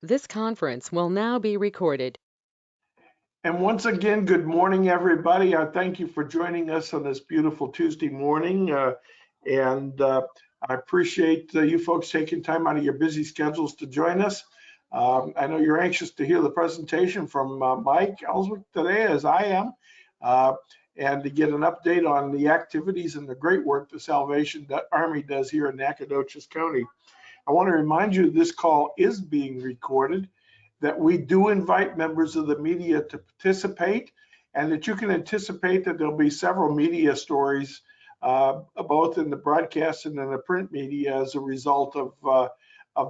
This conference will now be recorded. And once again, good morning, everybody. I thank you for joining us on this beautiful Tuesday morning. I appreciate you folks taking time out of your busy schedules to join us. I know you're anxious to hear the presentation from Mike Elswick today, as I am, and to get an update on the activities and the great work the Salvation Army does here in Nacogdoches County. I want to remind you this call is being recorded, that we do invite members of the media to participate, and that you can anticipate that there'll be several media stories, both in the broadcast and in the print media, as a result of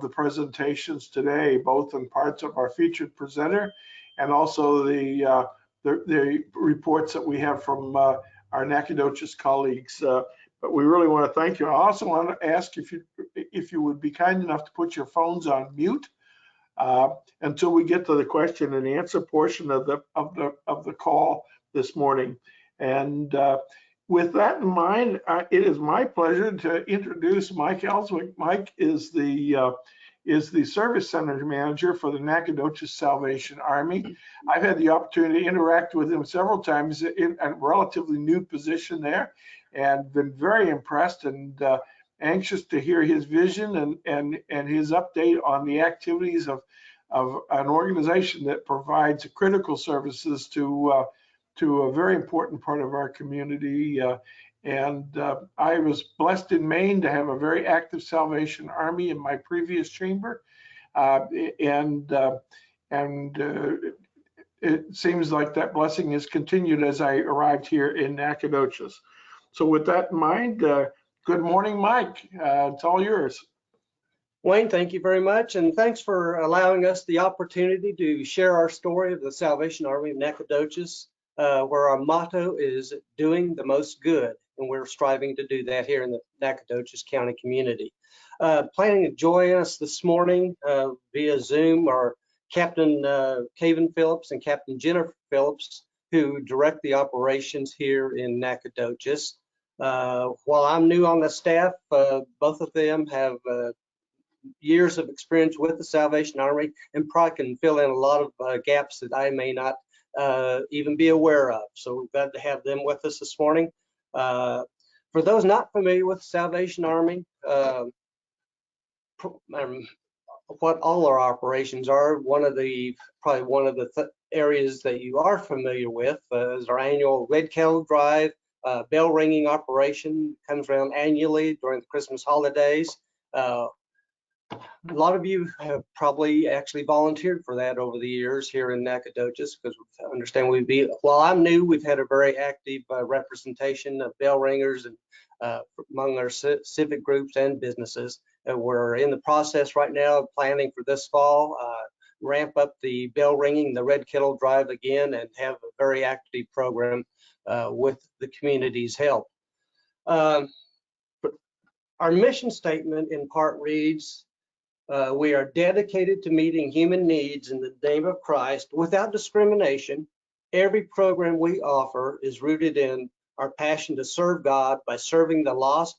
the presentations today, both in parts of our featured presenter and also the reports that we have from our Nacogdoches colleagues. But we really want to thank you. I also want to ask if you would be kind enough to put your phones on mute until we get to the question and answer portion of the call this morning. And with that in mind, it is my pleasure to introduce Mike Elswick. Mike is the Service Center Manager for the Nacogdoches Salvation Army. I've had the opportunity to interact with him several times in a relatively new position there, and been very impressed and anxious to hear his vision and his update on the activities of an organization that provides critical services to a very important part of our community. I was blessed in Maine to have a very active Salvation Army in my previous chamber, and it seems like that blessing has continued as I arrived here in Nacogdoches. So with that in mind, good morning, Mike. It's all yours. Wayne, thank you very much, and thanks for allowing us the opportunity to share our story of the Salvation Army of Nacogdoches, where our motto is doing the most good, and we're striving to do that here in the Nacogdoches County community. Planning to join us this morning via Zoom are Captain Caven Phillips and Captain Jennifer Phillips, who direct the operations here in Nacogdoches. While I'm new on the staff, both of them have years of experience with the Salvation Army and probably can fill in a lot of gaps that I may not even be aware of. So we're glad to have them with us this morning. For those not familiar with the Salvation Army, what all our operations are, probably one of the areas that you are familiar with is our annual Red Kettle Drive bell ringing operation. Comes around annually during the Christmas holidays. A lot of you have probably actually volunteered for that over the years here in Nacogdoches, because we understand while I'm new, we've had a very active representation of bell ringers and among our civic groups and businesses. We're in the process right now of planning for this fall, ramp up the bell ringing, the Red Kettle Drive again, and have a very active program with the community's help. Our mission statement in part reads, we are dedicated to meeting human needs in the name of Christ without discrimination. Every program we offer is rooted in our passion to serve God by serving the lost,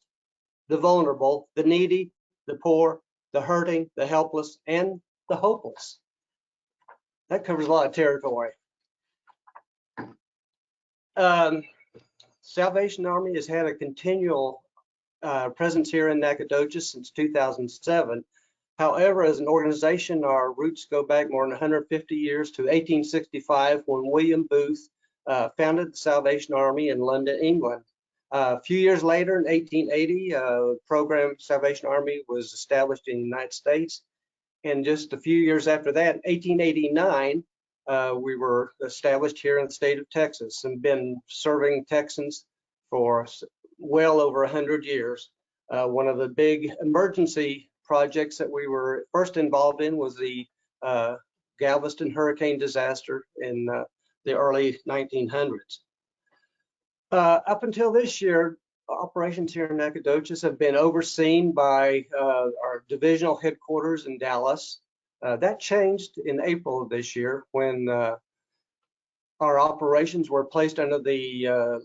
the vulnerable, the needy, the poor, the hurting, the helpless, and the hopeless. That covers a lot of territory. Salvation Army has had a continual presence here in Nacogdoches since 2007. However, as an organization, our roots go back more than 150 years to 1865, when William Booth founded the Salvation Army in London, England. A few years later, in 1880, program Salvation Army was established in the United States. And just a few years after that, in 1889, we were established here in the state of Texas and been serving Texans for well over 100 years. One of the big emergency projects that we were first involved in was the Galveston hurricane disaster in the early 1900s. Up until this year, operations here in Nacogdoches have been overseen by our divisional headquarters in Dallas. That changed in April of this year when our operations were placed under the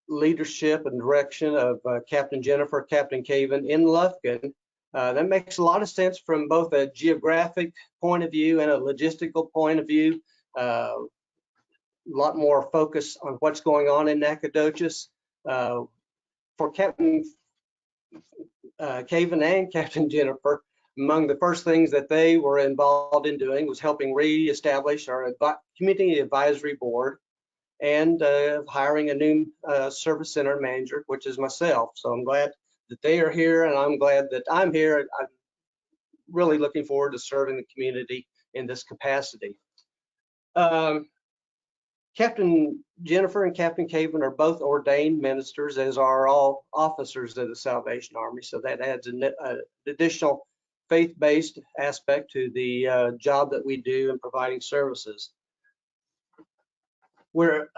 leadership and direction of Captain Jennifer, Captain Caven in Lufkin, That makes a lot of sense from both a geographic point of view and a logistical point of view. A lot more focus on what's going on in Nacogdoches. For Captain Caven and Captain Jennifer, among the first things that they were involved in doing was helping reestablish our community advisory board and hiring a new service center manager, which is myself. So I'm glad that they are here, and I'm glad that I'm here. I'm really looking forward to serving the community in this capacity. Captain Jennifer and Captain Caven are both ordained ministers, as are all officers of the Salvation Army. So that adds an additional faith-based aspect to the job that we do in providing services. We're,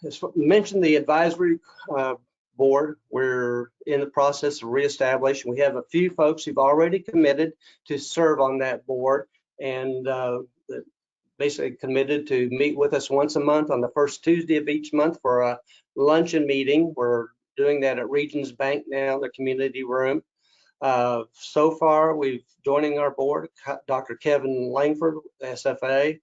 as mentioned, the advisory board, we're in the process of reestablishing. We have a few folks who've already committed to serve on that board, and basically committed to meet with us once a month on the first Tuesday of each month for a luncheon meeting. We're doing that at Regions Bank now, the community room. So far, we've joining our board, Dr. Kevin Langford, SFA,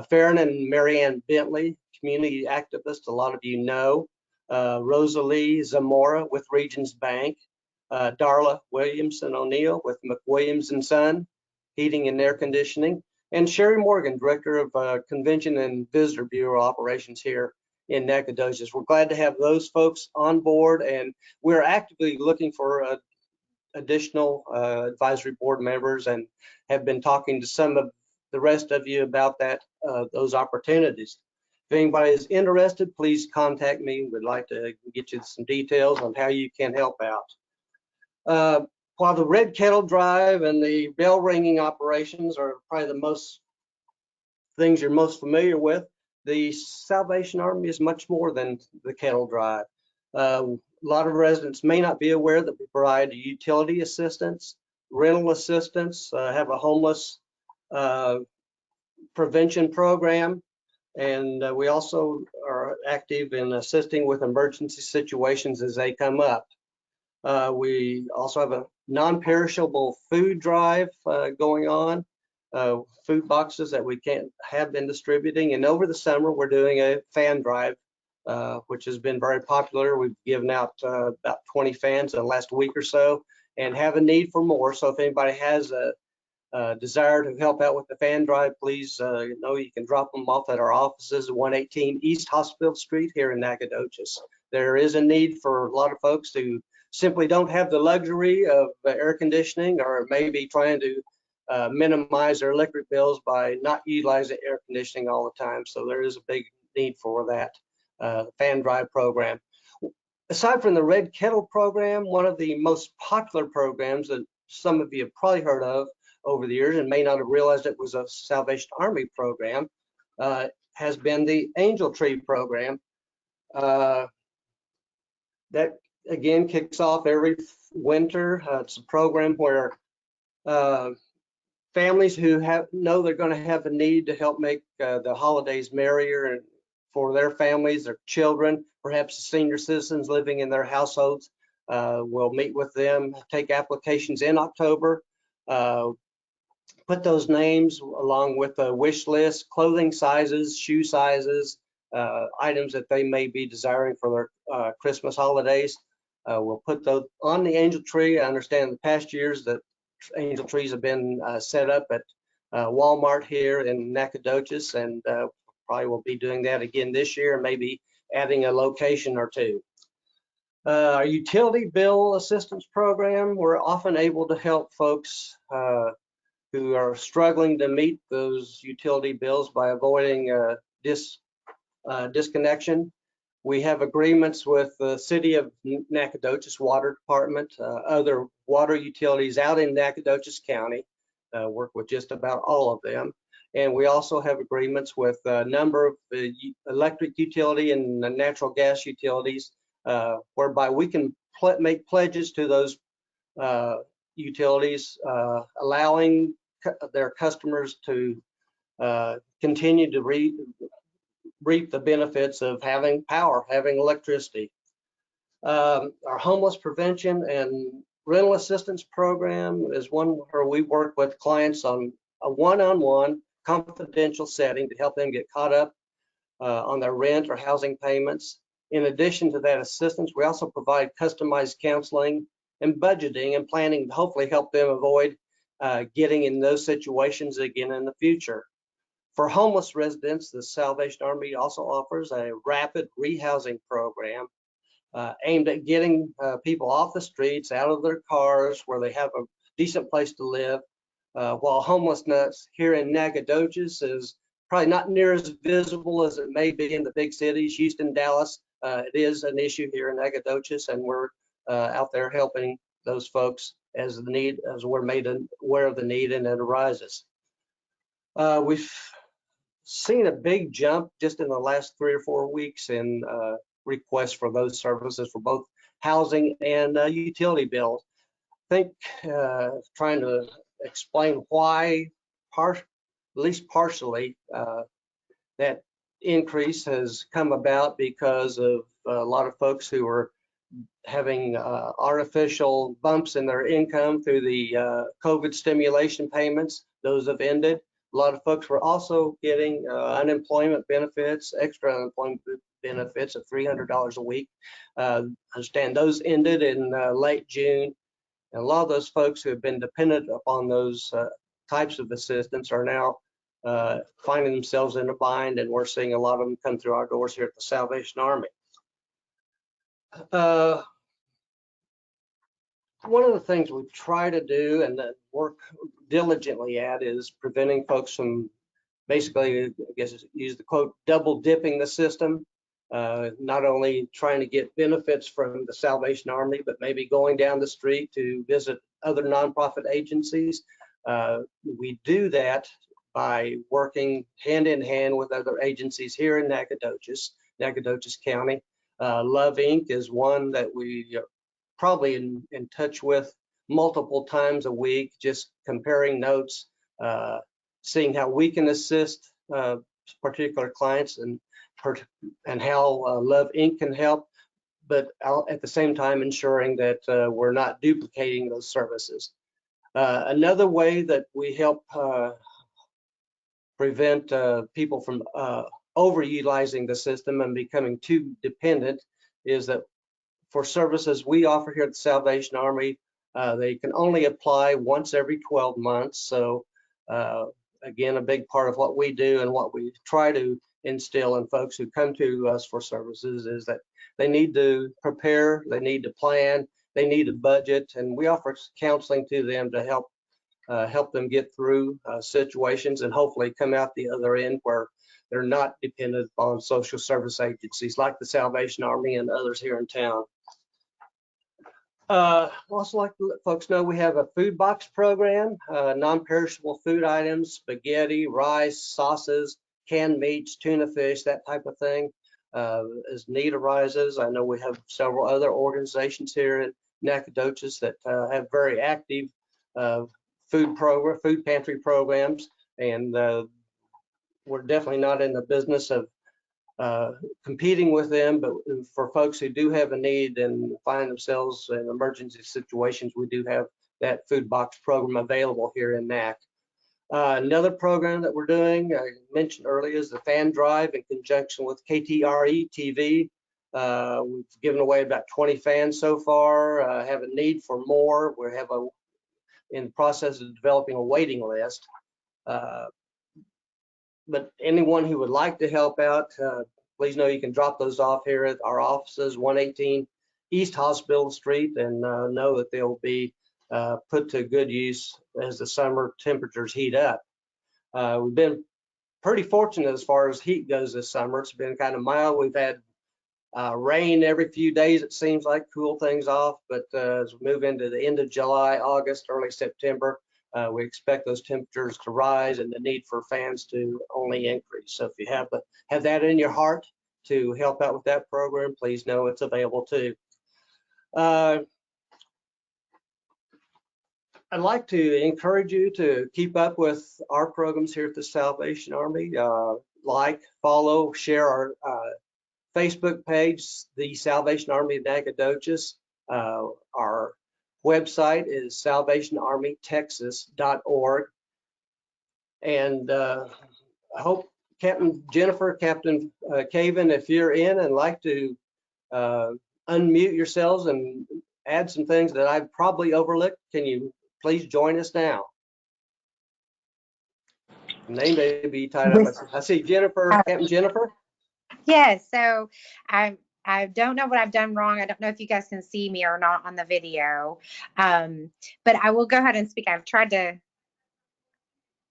Farron and Marianne Bentley, community activist, a lot of you know, Rosalie Zamora with Regions Bank, Darla Williamson O'Neill with McWilliams and Son, Heating and Air Conditioning, and Sherry Morgan, Director of Convention and Visitor Bureau Operations here in Nacogdoches. We're glad to have those folks on board, and we're actively looking for additional advisory board members, and have been talking to some of the rest of you about that, those opportunities. If anybody is interested, please contact me. We'd like to get you some details on how you can help out. While the Red Kettle Drive and the bell ringing operations are probably the most things you're most familiar with, the Salvation Army is much more than the Kettle Drive. A lot of residents may not be aware that we provide utility assistance, rental assistance, have a homeless prevention program, and we also are active in assisting with emergency situations as they come up. We also have a non-perishable food drive going on, food boxes that we have been distributing. And over the summer, we're doing a fan drive, which has been very popular. We've given out about 20 fans in the last week or so, and have a need for more. So if anybody has a desire to help out with the fan drive, please know you can drop them off at our offices at 118 East Hospital Street here in Nacogdoches. There is a need for a lot of folks who simply don't have the luxury of air conditioning, or maybe trying to minimize their electric bills by not utilizing air conditioning all the time. So there is a big need for that fan drive program. Aside from the Red Kettle program, one of the most popular programs that some of you have probably heard of over the years and may not have realized it was a Salvation Army program, has been the Angel Tree program. That again kicks off every winter. It's a program where families who know they're going to have a need to help make the holidays merrier and for their families, their children, perhaps the senior citizens living in their households, will meet with them, take applications in October, put those names along with a wish list, clothing sizes, shoe sizes, items that they may be desiring for their Christmas holidays. We'll put those on the Angel Tree. I understand in the past years that Angel Trees have been set up at Walmart here in Nacogdoches, and probably will be doing that again this year, maybe adding a location or two. Our utility bill assistance program, we're often able to help folks who are struggling to meet those utility bills by avoiding disconnection. We have agreements with the City of Nacogdoches Water Department, other water utilities out in Nacogdoches County, work with just about all of them. And we also have agreements with a number of electric utility and natural gas utilities, whereby we can make pledges to those utilities, allowing their customers to continue to reap the benefits of having power, having electricity. Our homeless prevention and rental assistance program is one where we work with clients on a one-on-one confidential setting to help them get caught up on their rent or housing payments. In addition to that assistance, we also provide customized counseling and budgeting and planning to hopefully help them avoid getting in those situations again in the future. For homeless residents, the Salvation Army also offers a rapid rehousing program aimed at getting people off the streets, out of their cars, where they have a decent place to live. While homelessness here in Nacogdoches is probably not near as visible as it may be in the big cities, Houston, Dallas, it is an issue here in Nacogdoches, and we're out there helping those folks as we're made aware of the need and it arises. We've seen a big jump just in the last 3 or 4 weeks in requests for those services for both housing and utility bills. I think trying to explain why, at least partially, that increase has come about because of a lot of folks who are having artificial bumps in their income through the COVID stimulation payments. Those have ended. A lot of folks were also getting unemployment benefits, extra unemployment benefits of $300 a week. I understand those ended in late June. And a lot of those folks who have been dependent upon those types of assistance are now finding themselves in a bind, and we're seeing a lot of them come through our doors here at the Salvation Army. One of the things we try to do and that work diligently at is preventing folks from basically, I guess, use the quote, double dipping the system. Not only trying to get benefits from the Salvation Army, but maybe going down the street to visit other nonprofit agencies. We do that by working hand in hand with other agencies here in Nacogdoches County. Love Inc. is one that we are probably in touch with multiple times a week, just comparing notes, seeing how we can assist particular clients and how Love Inc. can help, but at the same time ensuring that we're not duplicating those services. Another way that we help prevent people from overutilizing the system and becoming too dependent is that for services we offer here at the Salvation Army, they can only apply once every 12 months. So again, a big part of what we do and what we try to instill in folks who come to us for services is that they need to prepare, they need to plan, they need a budget, and we offer counseling to them to help them get through situations and hopefully come out the other end where they're not dependent on social service agencies like the Salvation Army and others here in town. Also like to let folks know we have a food box program, non-perishable food items, spaghetti, rice, sauces, canned meats, tuna fish, that type of thing. As need arises, I know we have several other organizations here in Nacogdoches that have very active food pantry programs, and we're definitely not in the business of competing with them, but for folks who do have a need and find themselves in emergency situations, we do have that food box program available here in NAC. Another program that we're doing, I mentioned earlier, is the fan drive in conjunction with KTRE TV. We've given away about 20 fans so far, have a need for more. We have in the process of developing a waiting list. But anyone who would like to help out, please know you can drop those off here at our offices, 118 East Hospital Street, and know that they'll be put to good use as the summer temperatures heat up. We've been pretty fortunate as far as heat goes this summer. It's been kind of mild. We've had rain every few days, it seems like, cool things off, but as we move into the end of July, August, early September, we expect those temperatures to rise and the need for fans to only increase. So if you have that in your heart to help out with that program, please know it's available too. I'd like to encourage you to keep up with our programs here at the Salvation Army. Like, follow, share our Facebook page, the Salvation Army of Nacogdoches. Our Website is salvationarmytexas.org. And I hope Captain Jennifer, Captain Caven, if you're in and like to unmute yourselves and add some things that I've probably overlooked, can you please join us now? Name may be tied up. I see Jennifer, Captain Jennifer. Yes, so I don't know what I've done wrong. I don't know if you guys can see me or not on the video, but I will go ahead and speak. I've tried to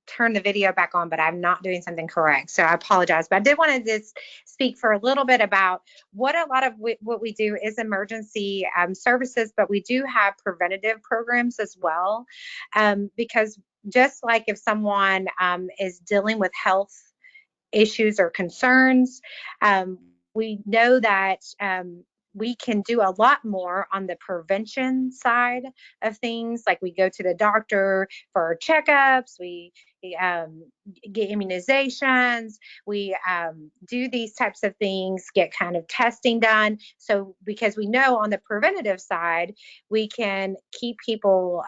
turn the video back on, but I'm not doing something correct. So I apologize. But I did want to just speak for a little bit about what a lot of what we do is emergency services, but we do have preventative programs as well, because just like if someone is dealing with health issues or concerns, we know that we can do a lot more on the prevention side of things. Like we go to the doctor for our checkups, we get immunizations, we do these types of things, get kind of testing done. So because we know on the preventative side, we can keep people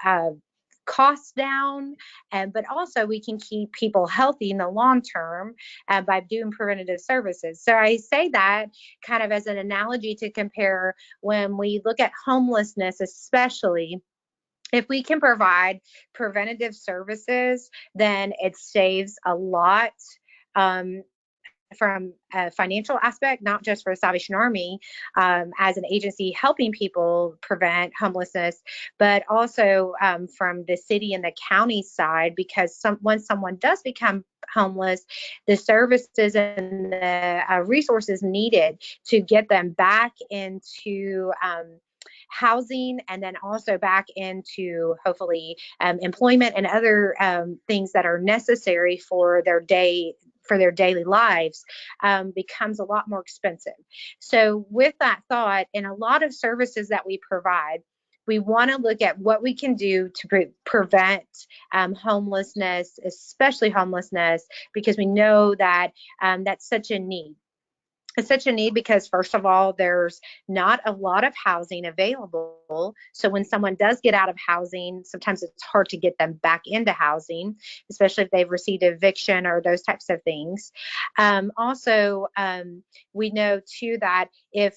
costs down, but also we can keep people healthy in the long term by doing preventative services. So I say that kind of as an analogy to compare when we look at homelessness, especially. If we can provide preventative services, then it saves a lot from a financial aspect, not just for Salvation Army as an agency helping people prevent homelessness, but also from the city and the county side, because once someone does become homeless, the services and the resources needed to get them back into housing and then also back into hopefully employment and other things that are necessary for their daily lives becomes a lot more expensive. So with that thought, in a lot of services that we provide, we want to look at what we can do to prevent homelessness, especially homelessness, because we know that that's such a need. It's such a need because, first of all, there's not a lot of housing available. So when someone does get out of housing, sometimes it's hard to get them back into housing, especially if they've received eviction or those types of things. Also, we know too that if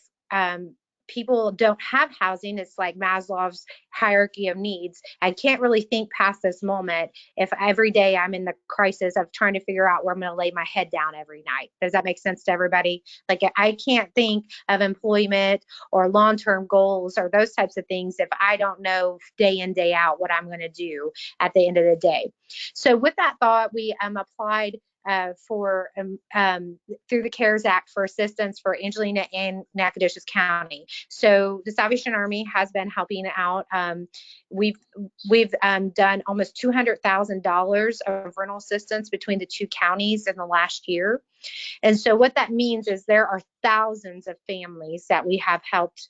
people don't have housing, it's like Maslow's hierarchy of needs. I can't really think past this moment if every day I'm in the crisis of trying to figure out where I'm going to lay my head down every night. Does that make sense to everybody? Like I can't think of employment or long-term goals or those types of things if I don't know day in, day out what I'm going to do at the end of the day. So with that thought, we applied through the CARES Act for assistance for Angelina and Nacogdoches County. So the Salvation Army has been helping out. We've done almost $200,000 of rental assistance between the two counties in the last year. And so what that means is there are thousands of families that we have helped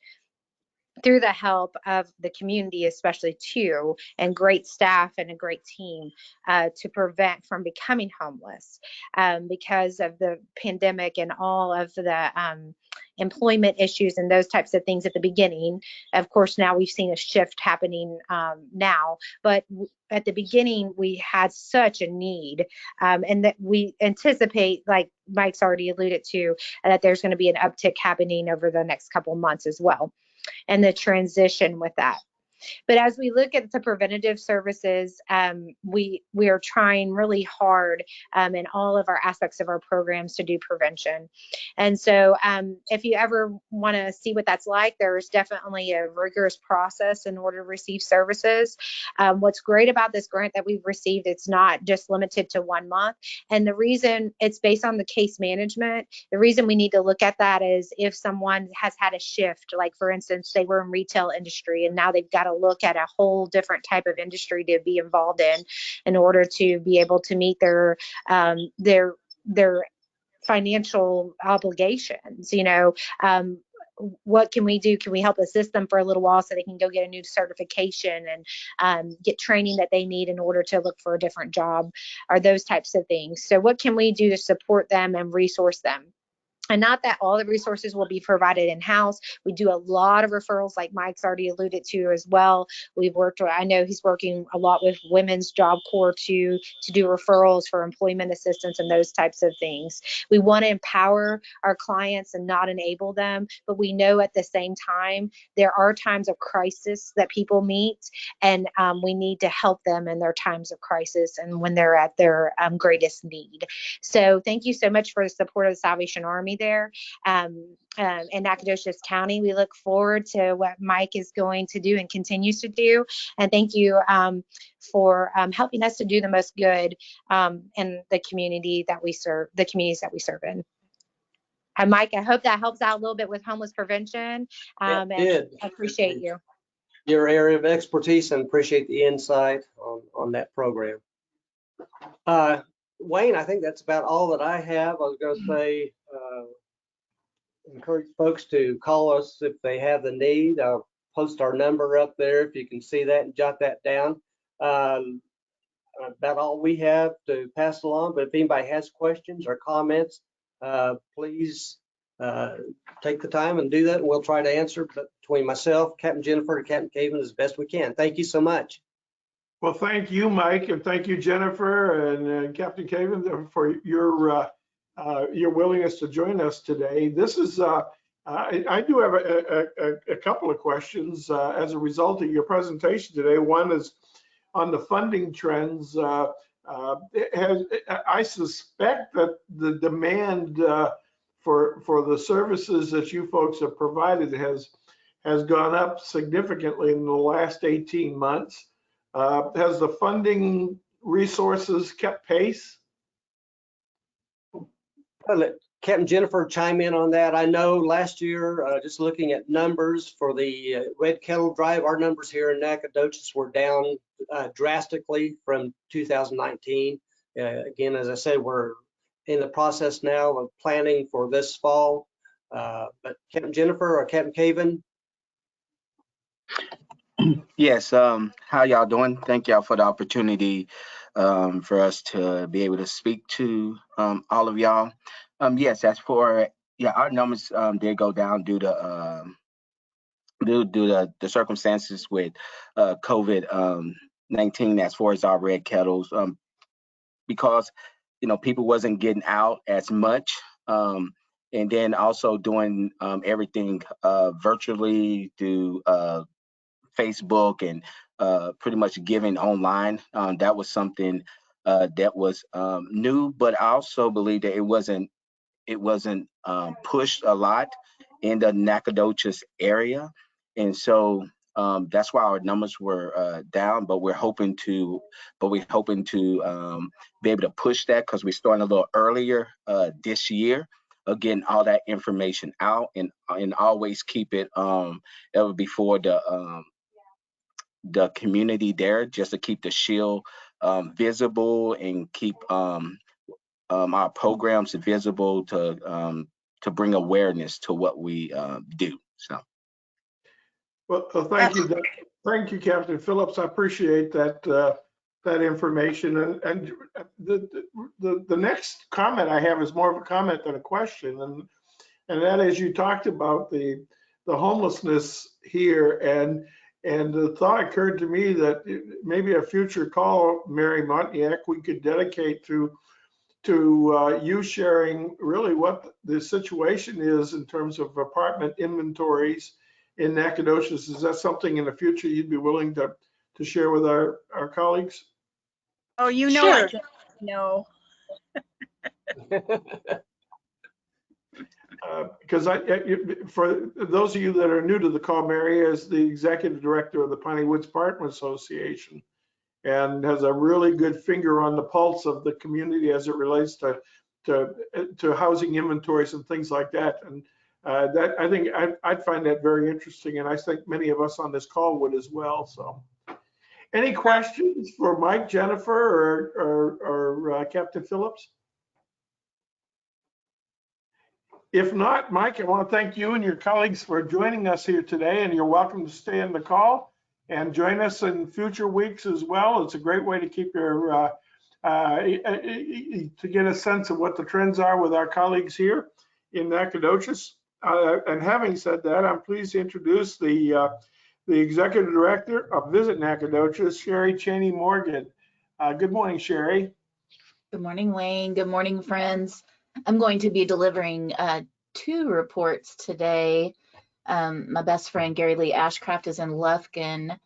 through the help of the community, especially too, and great staff and a great team to prevent from becoming homeless because of the pandemic and all of the employment issues and those types of things at the beginning. Of course, now we've seen a shift happening now, but at the beginning we had such a need and that we anticipate, like Mike's already alluded to, that there's going to be an uptick happening over the next couple of months as well, and the transition with that. But as we look at the preventative services, we are trying really hard in all of our aspects of our programs to do prevention. And so if you ever want to see what that's like, there's definitely a rigorous process in order to receive services. What's great about this grant that we've received, it's not just limited to 1 month. And the reason it's based on the case management, the reason we need to look at that is if someone has had a shift, like for instance, they were in retail industry and now they've got to look at a whole different type of industry to be involved in order to be able to meet their financial obligations. What can we do? Can we help assist them for a little while so they can go get a new certification and get training that they need in order to look for a different job or those types of things? So what can we do to support them and resource them? And not that all the resources will be provided in-house. We do a lot of referrals, like Mike's already alluded to as well. I know he's working a lot with Women's Job Corps to do referrals for employment assistance and those types of things. We want to empower our clients and not enable them, but we know at the same time, there are times of crisis that people meet, and we need to help them in their times of crisis and when they're at their greatest need. So thank you so much for the support of the Salvation Army there in Nacogdoches County. We look forward to what Mike is going to do and continues to do. And thank you for helping us to do the most good in the communities that we serve in. Mike, I hope that helps out a little bit with homeless prevention. It did. I appreciate you. Your area of expertise, and appreciate the insight on that program. Wayne, I think that's about all that I have. I was going to say, encourage folks to call us if they have the need. I'll post our number up there if you can see that and jot that down. About all we have to pass along, but if anybody has questions or comments, please take the time and do that, and we'll try to answer. But between myself, Captain Jennifer, and Captain Caven, as best we can. Thank you so much. Well, thank you, Mike, and thank you, Jennifer and Captain Caven, for your willingness to join us today. This is I do have a couple of questions as a result of your presentation today. One is on the funding trends. I suspect that the demand for the services that you folks have provided has gone up significantly in the last 18 months. Has the funding resources kept pace? I'll let Captain Jennifer chime in on that. I know last year, just looking at numbers for the Red Kettle Drive, our numbers here in Nacogdoches were down drastically from 2019. Again, as I said, we're in the process now of planning for this fall. But Captain Jennifer or Captain Caven? Yes, how y'all doing? Thank y'all for the opportunity for us to be able to speak to all of y'all. Yes, as for our numbers did go down due to the circumstances with COVID-19 as far as our red kettles, because people wasn't getting out as much, and then also doing everything virtually through Facebook and pretty much giving online. That was something that was new, but I also believe that it wasn't pushed a lot in the Nacogdoches area, and so that's why our numbers were down. But we're hoping to be able to push that, because we're starting a little earlier this year. Getting all that information out, and always keep it ever before the community there, just to keep the shield visible and keep our programs visible to bring awareness to what we do. So, well, thank you, Captain Phillips. I appreciate that information. And the next comment I have is more of a comment than a question, and that is, you talked about the homelessness here, and the thought occurred to me that maybe a future call, Mary Montiac, we could dedicate to you sharing really what the situation is in terms of apartment inventories in Nacogdoches. Is that something in the future you'd be willing to share with our colleagues? Oh, you know, Sure. No. Because for those of you that are new to the call, Mary is the executive director of the Piney Woods Apartment Association, and has a really good finger on the pulse of the community as it relates to housing inventories and things like that. And that, I think I'd find that very interesting, and I think many of us on this call would as well. So, any questions for Mike, Jennifer, or Captain Phillips? If not, Mike, I want to thank you and your colleagues for joining us here today, and you're welcome to stay on the call and join us in future weeks as well. It's a great way to keep your to get a sense of what the trends are with our colleagues here. in Nacogdoches. And having said that, I'm pleased to introduce the Executive Director of Visit Nacogdoches, Sherry Cheney Morgan. Good morning, Sherry. Good morning, Wayne. Good morning, friends. I'm going to be delivering 2 reports today. My best friend Gary Lee Ashcraft is in Lufkin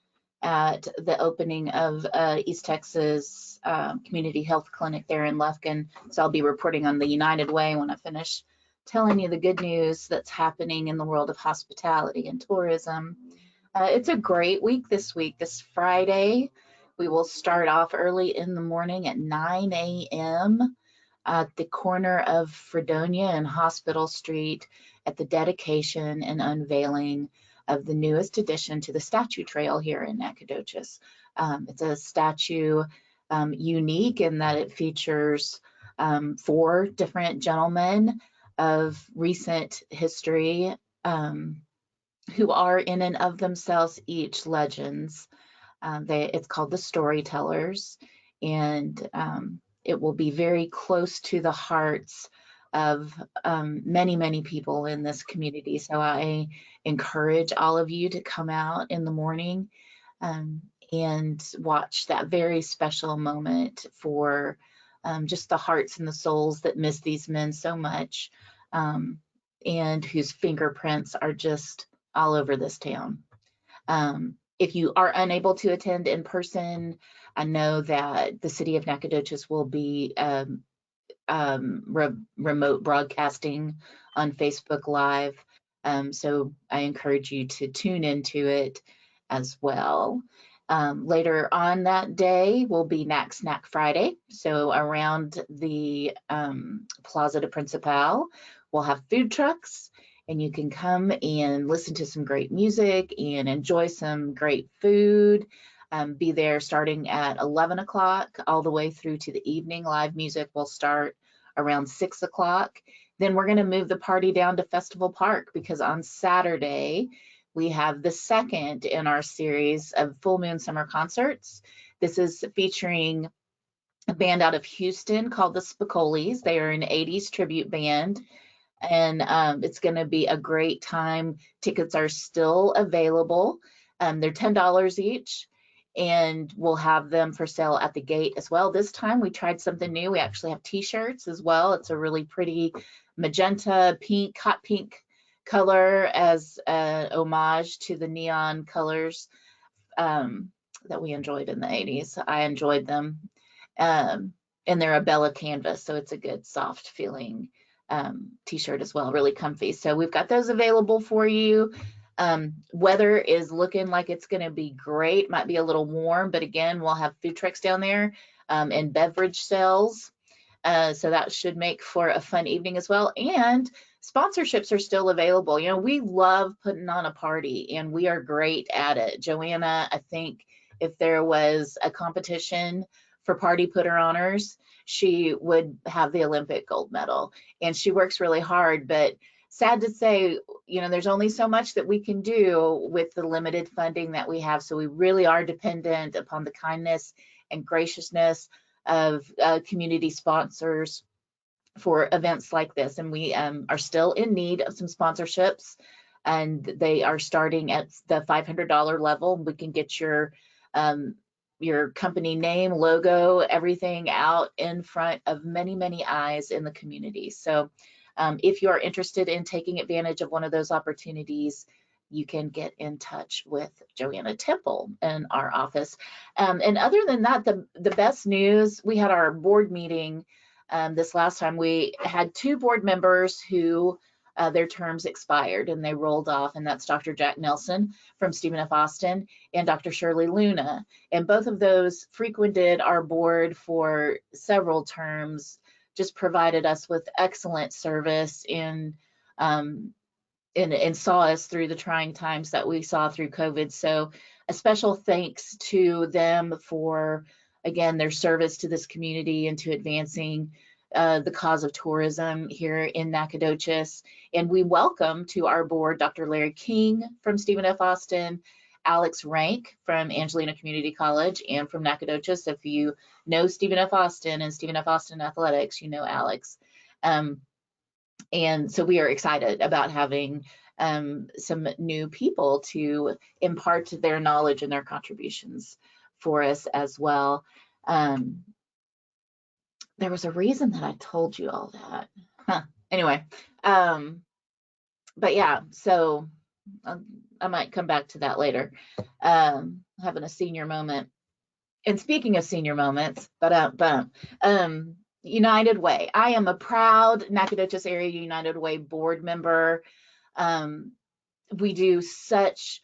at the opening of East Texas Community Health Clinic there in Lufkin. So I'll be reporting on the United Way when I finish telling you the good news that's happening in the world of hospitality and tourism. It's a great week this week. This Friday, we will start off early in the morning at 9 a.m. at the corner of Fredonia and Hospital Street at the dedication and unveiling of the newest addition to the statue trail here in Nacogdoches. It's a statue unique in that it features 4 different gentlemen of recent history who are in and of themselves each legends. It's called the Storytellers, and it will be very close to the hearts of many, many people in this community. So I encourage all of you to come out in the morning and watch that very special moment for just the hearts and the souls that miss these men so much, and whose fingerprints are just all over this town. If you are unable to attend in person, I know that the city of Nacogdoches will be remote broadcasting on Facebook Live. So I encourage you to tune into it as well. Later on that day will be Knack Snack Friday. So around the Plaza de Principal, we'll have food trucks, and you can come and listen to some great music and enjoy some great food. Be there starting at 11 o'clock all the way through to the evening. Live music will start around 6 o'clock. Then we're going to move the party down to Festival Park, because on Saturday we have the second in our series of Full Moon Summer Concerts. This is featuring a band out of Houston called the Spacolis. They are an 80s tribute band, and it's going to be a great time. Tickets are still available. They're $10 each, and we'll have them for sale at the gate as well. This time we tried something new. We actually have t-shirts as well. It's a really pretty magenta pink, hot pink color as an homage to the neon colors that we enjoyed in the 80s. I enjoyed them. And they're a Bella canvas, so it's a good soft feeling t-shirt as well, really comfy. So we've got those available for you. Weather is looking like it's going to be great. Might be a little warm, but again, we'll have food trucks down there and beverage sales. So that should make for a fun evening as well. And sponsorships are still available. You know, we love putting on a party, and we are great at it. Joanna, I think if there was a competition for party putter honors, she would have the Olympic gold medal, and she works really hard. But sad to say, you know, there's only so much that we can do with the limited funding that we have. So we really are dependent upon the kindness and graciousness of community sponsors for events like this. And we are still in need of some sponsorships, and they are starting at the $500 level. We can get your company name, logo, everything out in front of many, many eyes in the community. So if you're interested in taking advantage of one of those opportunities, you can get in touch with Joanna Temple in our office. And other than that, the best news, we had our board meeting this last time. We had 2 board members who their terms expired and they rolled off, and that's Dr. Jack Nelson from Stephen F. Austin and Dr. Shirley Luna. And both of those frequented our board for several terms, just provided us with excellent service and saw us through the trying times that we saw through COVID. So a special thanks to them for, again, their service to this community and to advancing the cause of tourism here in Nacogdoches. And we welcome to our board Dr. Larry King from Stephen F. Austin, Alex Rank from Angelina Community College and from Nacogdoches. If you know Stephen F. Austin and Stephen F. Austin Athletics, you know Alex. And so we are excited about having some new people to impart their knowledge and their contributions for us as well. There was a reason that I told you all that. Anyway, but yeah, so I might come back to that later. Having a senior moment. And speaking of senior moments, United Way. I am a proud Nacogdoches Area United Way board member. We do such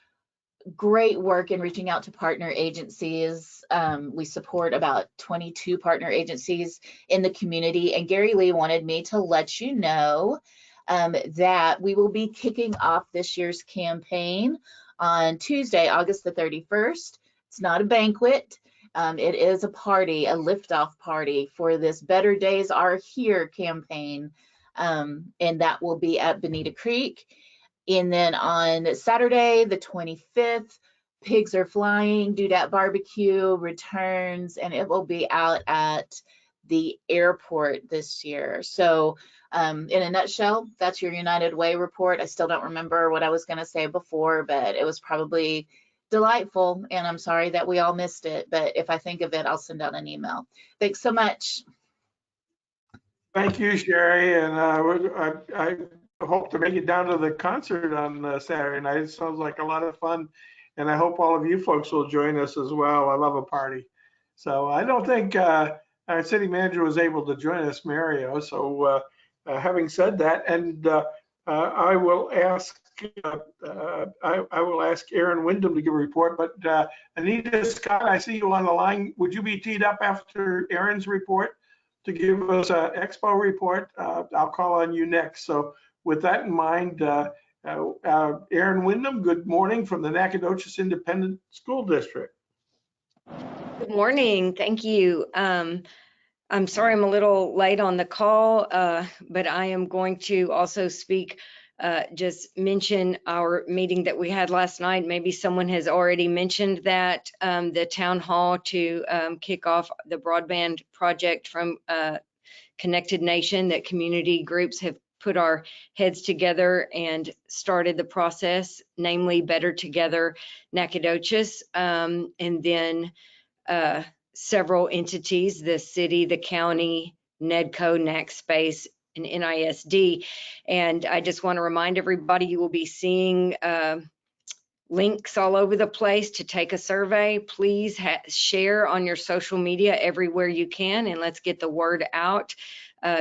great work in reaching out to partner agencies. We support about 22 partner agencies in the community. And Gary Lee wanted me to let you know that we will be kicking off this year's campaign on Tuesday, August the 31st. It's not a banquet. It is a party, a liftoff party for this Better Days Are Here campaign. And that will be at Bonita Creek. And then on Saturday, the 25th, Pigs Are Flying, Dudette Barbecue returns, and it will be out at the airport this year. So in a nutshell, that's your United Way report. I still don't remember what I was going to say before, but it was probably delightful, and I'm sorry that we all missed it, but if I think of it, I'll send out an email. Thanks so much. Thank you, Sherry, and I hope to make it down to the concert on Saturday night. It sounds like a lot of fun, and I hope all of you folks will join us as well. I love a party. So I don't think our city manager was able to join us, Mario. So having said that, and I will ask Aaron Wyndham to give a report. But Anita Scott, I see you on the line. Would you be teed up after Aaron's report to give us an expo report? I'll call on you next. So with that in mind, Aaron Wyndham, good morning from the Nacogdoches Independent School District. Good morning. Thank you. I'm sorry I'm a little late on the call, but I am going to also speak, just mention our meeting that we had last night. Maybe someone has already mentioned that, the town hall to kick off the broadband project from Connected Nation, that community groups have put our heads together and started the process, namely Better Together Nacogdoches, and then several entities, the city, the county, NEDCO, NACSpace, and NISD. And I just want to remind everybody, you will be seeing links all over the place to take a survey. Please share on your social media everywhere you can, and let's get the word out.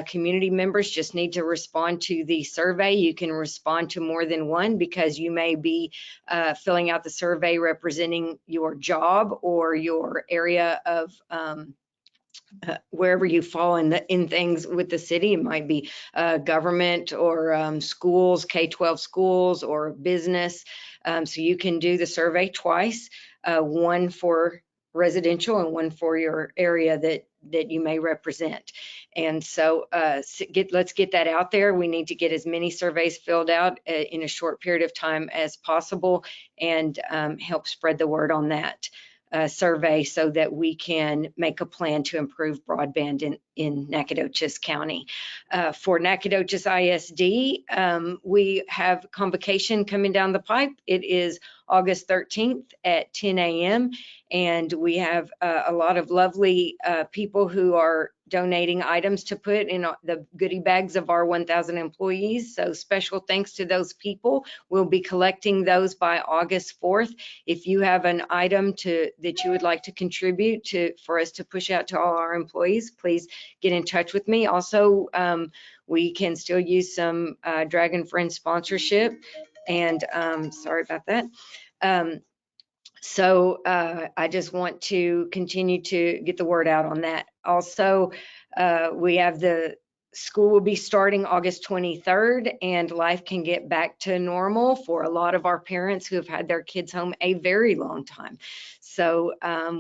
Community members just need to respond to the survey. You can respond to more than one, because you may be filling out the survey representing your job or your area of wherever you fall in things with the city. It might be government or schools, K-12 schools, or business. So you can do the survey twice, one for residential and one for your area that you may represent. And so let's get that out there. We need to get as many surveys filled out in a short period of time as possible, and help spread the word on that survey, so that we can make a plan to improve broadband in Nacogdoches County. For Nacogdoches ISD, we have convocation coming down the pipe. It is August 13th at 10 a.m. And we have a lot of lovely people who are donating items to put in the goodie bags of our 1,000 employees. So special thanks to those people. We'll be collecting those by August 4th. If you have an item that you would like to contribute for us to push out to all our employees, please get in touch with me. Also, we can still use some Dragon Friend sponsorship, and sorry about that. So I just want to continue to get the word out on that. Also, we have the school will be starting August 23rd, and life can get back to normal for a lot of our parents who have had their kids home a very long time. So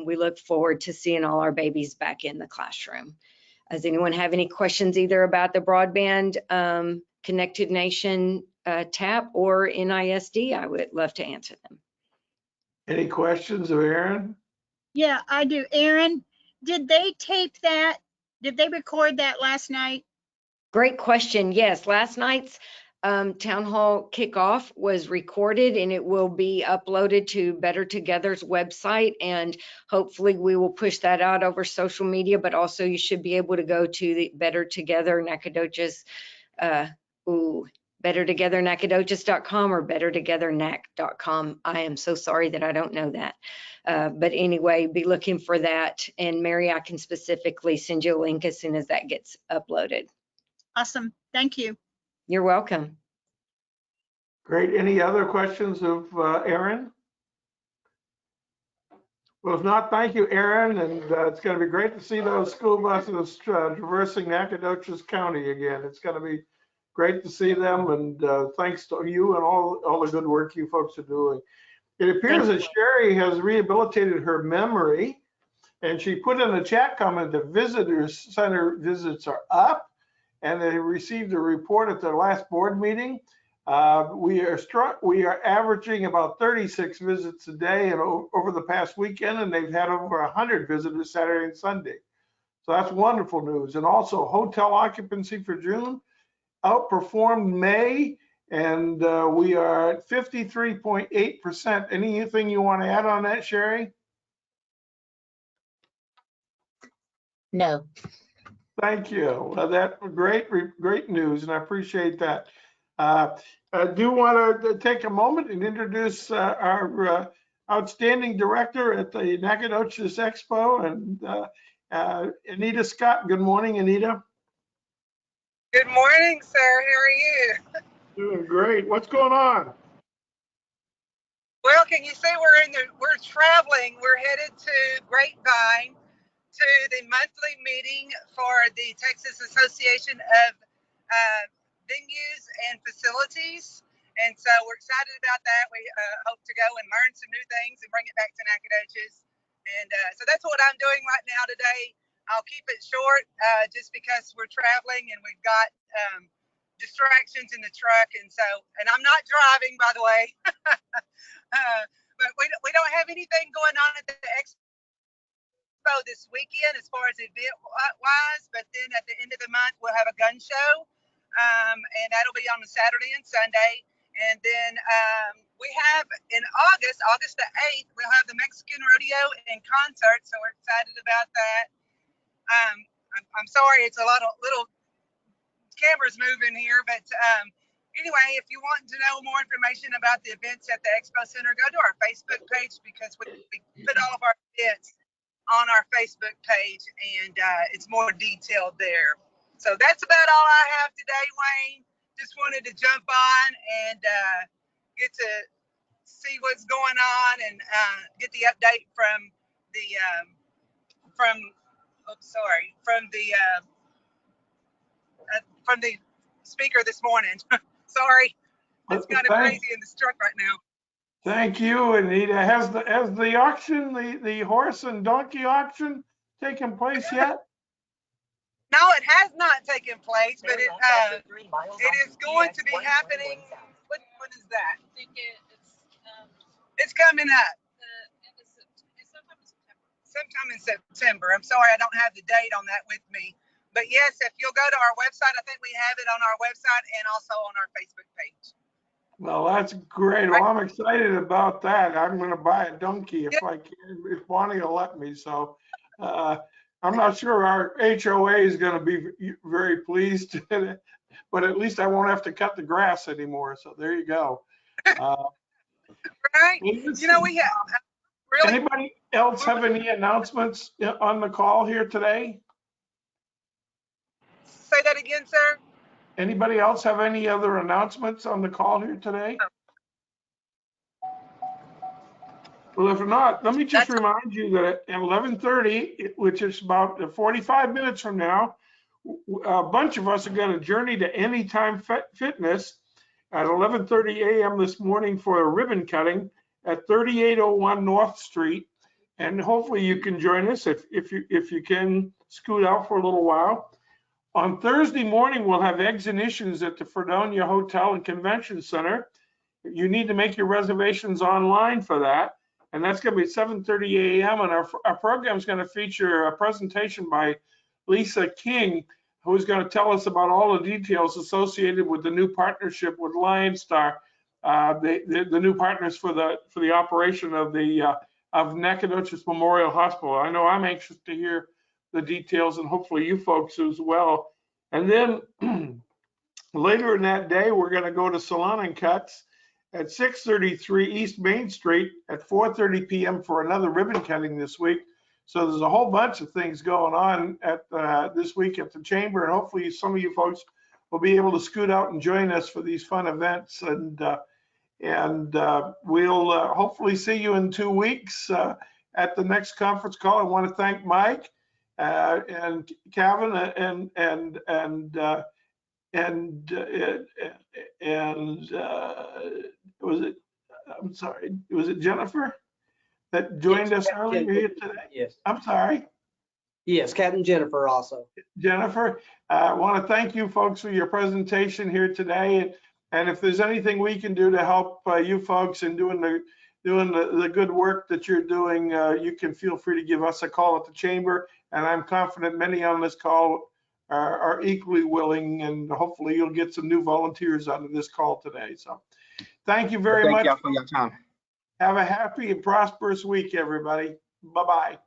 we look forward to seeing all our babies back in the classroom. Does anyone have any questions either about the broadband Connected Nation TAP or NISD? I would love to answer them. Any questions of Aaron? Yeah, I do. Aaron, did they tape that? Did they record that last night? Great question. Yes, last night's town hall kickoff was recorded and it will be uploaded to Better Together's website, and hopefully we will push that out over social media, but also you should be able to go to the Better Together Nacogdoches, bettertogethernacogdoches.com or bettertogethernac.com. I am so sorry that I don't know that. But anyway, be looking for that. And Mary, I can specifically send you a link as soon as that gets uploaded. Awesome. Thank you. You're welcome. Great. Any other questions of Aaron? Well, if not, thank you, Aaron. And it's going to be great to see those school buses traversing Nacogdoches County again. It's going to be great to see them. And thanks to you and all the good work you folks are doing. It appears that Sherry has rehabilitated her memory, and she put in the chat comment that visitors center visits are up, and they received a report at their last board meeting. We are averaging about 36 visits a day and over the past weekend, and they've had over 100 visitors Saturday and Sunday. So that's wonderful news. And also hotel occupancy for June outperformed May, and we are at 53.8%. Anything you want to add on that, Sherry? No. Thank you. Well, that's great news, and I appreciate that. I do want to take a moment and introduce our outstanding director at the Nacogdoches Expo, and Anita Scott. Good morning, Anita. Good morning, sir. How are you? Doing great. What's going on? Well, can you see we're traveling. We're headed to Grapevine to the monthly meeting for the Texas Association of Venues and Facilities. And so we're excited about that. We hope to go and learn some new things and bring it back to Nacogdoches. And so that's what I'm doing right now today. I'll keep it short just because we're traveling and we've got distractions in the truck. And I'm not driving, by the way. But we don't have anything going on at the expo this weekend as far as event wise, but then at the end of the month we'll have a gun show, and that'll be on a Saturday and Sunday. And then we have in August the 8th, we'll have the Mexican rodeo and concert, so we're excited about that. I'm sorry, it's a lot of little cameras moving here, but anyway, if you want to know more information about the events at the Expo Center, go to our Facebook page, because we put all of our events on our Facebook page, and it's more detailed there. So that's about all I have today, Wayne. Just wanted to jump on and get to see what's going on and get the update from the speaker this morning. Sorry, it's kind of crazy in this truck right now. Thank you, Anita. Has the auction, the horse and donkey auction, taken place yet? No, it has not taken place, but it is going to be happening. What is that? I think it's coming up. Sometime in September. I'm sorry, I don't have the date on that with me. But yes, if you'll go to our website, I think we have it on our website and also on our Facebook page. Well, that's great. Well, I'm excited about that. I'm going to buy a donkey if I can, if Bonnie will let me. So I'm not sure our HOA is going to be very pleased, but at least I won't have to cut the grass anymore. So there you go. Right. You know, we have really. Anybody else have any announcements on the call here today? Say that again, sir. Anybody else have any other announcements on the call here today? Well, if not, let me just remind you that at 11:30, which is about 45 minutes from now, a bunch of us are going to journey to Anytime Fitness at 11:30 a.m. this morning for a ribbon cutting at 3801 North Street. And hopefully you can join us if you can scoot out for a little while. On Thursday morning, we'll have eggs and issues at the Fredonia Hotel and Convention Center. You need to make your reservations online for that. And that's going to be 7:30 a.m. And our program is going to feature a presentation by Lisa King who's going to tell us about all the details associated with the new partnership with Lion Star, the new partners for the operation of the of Nacogdoches Memorial Hospital. I know I'm anxious to hear the details, and hopefully you folks as well. And then later in that day, we're going to go to Salon and Cuts at 633 East Main Street at 4:30 p.m. for another ribbon cutting this week. So there's a whole bunch of things going on at this week at the chamber, and hopefully some of you folks will be able to scoot out and join us for these fun events. And we'll hopefully see you in 2 weeks at the next conference call. I want to thank Mike and Kevin and was it? I'm sorry. Was it Jennifer that joined us earlier here today? Yes. I'm sorry. Yes, Captain Jennifer also. Jennifer, I want to thank you folks for your presentation here today. And if there's anything we can do to help you folks in doing the good work that you're doing, you can feel free to give us a call at the chamber. And I'm confident many on this call are equally willing, and hopefully you'll get some new volunteers out of this call today. So thank you very much. Thank y'all for your time. Have a happy and prosperous week, everybody. Bye-bye.